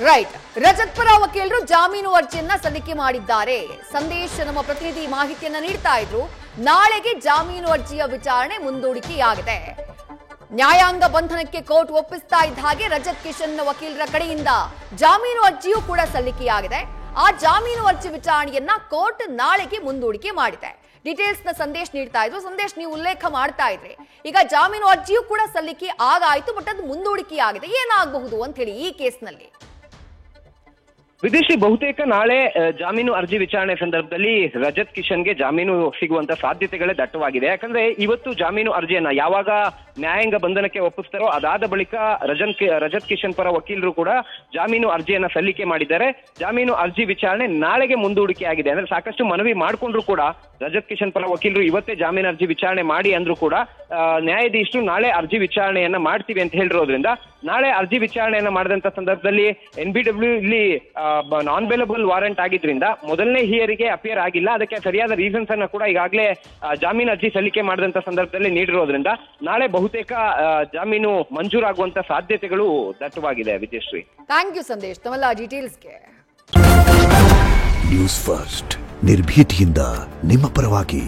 Right. Rajat ಪರ ವಕೀಲರು ಜಾಮೀನು ಅರ್ಜಿಯನ್ನ ಸಲ್ಲಿಕೆ ಮಾಡಿದ್ದಾರೆ. ಸಂದೇಶ್ ನಮ್ಮ ಪ್ರತಿನಿಧಿ ಮಾಹಿತಿಯನ್ನ ನೀಡ್ತಾ ಇದ್ರು. ನಾಳೆಗೆ ಜಾಮೀನು ಅರ್ಜಿಯ ವಿಚಾರಣೆ ಮುಂದೂಡಿಕೆಯಾಗಿದೆ. ನ್ಯಾಯಾಂಗ ಬಂಧನಕ್ಕೆ ಕೋರ್ಟ್ ಒಪ್ಪಿಸ್ತಾ ಇದ್ದ ಹಾಗೆ ರಜತ್ ಕಿಶನ್ ವಕೀಲರ ಕಡೆಯಿಂದ ಜಾಮೀನು ಅರ್ಜಿಯೂ ಕೂಡ ಸಲ್ಲಿಕೆಯಾಗಿದೆ. ಆ ಜಾಮೀನು ಅರ್ಜಿ ವಿಚಾರಣೆಯನ್ನ ಕೋರ್ಟ್ ನಾಳೆಗೆ ಮುಂದೂಡಿಕೆ ಮಾಡಿದೆ. ಡೀಟೇಲ್ಸ್ ನ ಸಂದೇಶ್ ನೀಡ್ತಾ ಇದ್ರು. ಸಂದೇಶ್, ನೀವು ಉಲ್ಲೇಖ ಮಾಡ್ತಾ ಇದ್ರಿ, ಈಗ ಜಾಮೀನು ಅರ್ಜಿಯೂ ಕೂಡ ಸಲ್ಲಿಕೆ ಆಗಾಯ್ತು, ಬಟ್ ಅದು ಮುಂದೂಡಿಕೆಯಾಗಿದೆ. ಏನಾಗಬಹುದು ಅಂತ ಹೇಳಿ ಈ ಕೇಸ್ನಲ್ಲಿ? ವಿದೇಶಿ ಬಹುತೇಕ ನಾಳೆ ಜಾಮೀನು ಅರ್ಜಿ ವಿಚಾರಣೆ ಸಂದರ್ಭದಲ್ಲಿ ರಜತ್ ಕಿಶನ್ಗೆ ಜಾಮೀನು ಸಿಗುವಂತ ಸಾಧ್ಯತೆಗಳೇ ದಟ್ಟವಾಗಿದೆ. ಯಾಕಂದ್ರೆ ಇವತ್ತು ಜಾಮೀನು ಅರ್ಜಿಯನ್ನ ಯಾವಾಗ ನ್ಯಾಯಾಂಗ ಬಂಧನಕ್ಕೆ ಒಪ್ಪಿಸ್ತಾರೋ ಅದಾದ ಬಳಿಕ ರಜತ್ ಕಿಶನ್ ಪರ ವಕೀಲರು ಕೂಡ ಜಾಮೀನು ಅರ್ಜಿಯನ್ನ ಸಲ್ಲಿಕೆ ಮಾಡಿದ್ದಾರೆ. ಜಾಮೀನು ಅರ್ಜಿ ವಿಚಾರಣೆ ನಾಳೆಗೆ ಮುಂದೂಡಿಕೆ ಆಗಿದೆ. ಅಂದ್ರೆ ಸಾಕಷ್ಟು ಮನವಿ ಮಾಡ್ಕೊಂಡ್ರು ಕೂಡ ರಜತ್ ಕಿಶನ್ ಪರ ವಕೀಲರು ಇವತ್ತೇ ಜಾಮೀನು ಅರ್ಜಿ ವಿಚಾರಣೆ ಮಾಡಿ ಅಂದ್ರೂ ಕೂಡ ನ್ಯಾಯಾಧೀಶರು ನಾಳೆ ಅರ್ಜಿ ವಿಚಾರಣೆಯನ್ನ ಮಾಡ್ತೀವಿ ಅಂತ ಹೇಳಿರೋದ್ರಿಂದ ನಾಳೆ ಅರ್ಜಿ ವಿಚಾರಣೆಯನ್ನ ಮಾಡಿದಂತ ಸಂದರ್ಭದಲ್ಲಿ NBW ಇಲ್ಲಿ ನಾನ್ ಬೇಲಬಲ್ ವಾರೆಂಟ್ ಆಗಿದ್ರಿಂದ ಮೊದಲನೇ ಹಿಯರಿಗೆ ಅಪಿಯರ್ ಆಗಿಲ್ಲ. ಅದಕ್ಕೆ ಸರಿಯಾದ ರೀಸನ್ಸ್ ಅನ್ನ ಕೂಡ ಈಗಾಗಲೇ ಜಾಮೀನು ಅರ್ಜಿ ಸಲ್ಲಿಕೆ ಮಾಡಿದಂತ ಸಂದರ್ಭದಲ್ಲಿ ನೀಡಿರೋದ್ರಿಂದ ನಾಳೆ ಬಹುತೇಕ ಜಾಮೀನು ಮಂಜೂರಾಗುವಂತ ಸಾಧ್ಯತೆಗಳು ದಟ್ಟವಾಗಿದೆ. ವಿಜಯಶ್ರೀ, ಥ್ಯಾಂಕ್ ಯು ಸಂದೇಶ್ ತಮ್ಮೆಲ್ಲ ಡೀಟೇಲ್ಸ್ಗೆ. ನ್ಯೂಸ್ ಫಸ್ಟ್ ನಿರ್ಭೀತಿಯಿಂದ ನಿಮ್ಮ ಪರವಾಗಿ.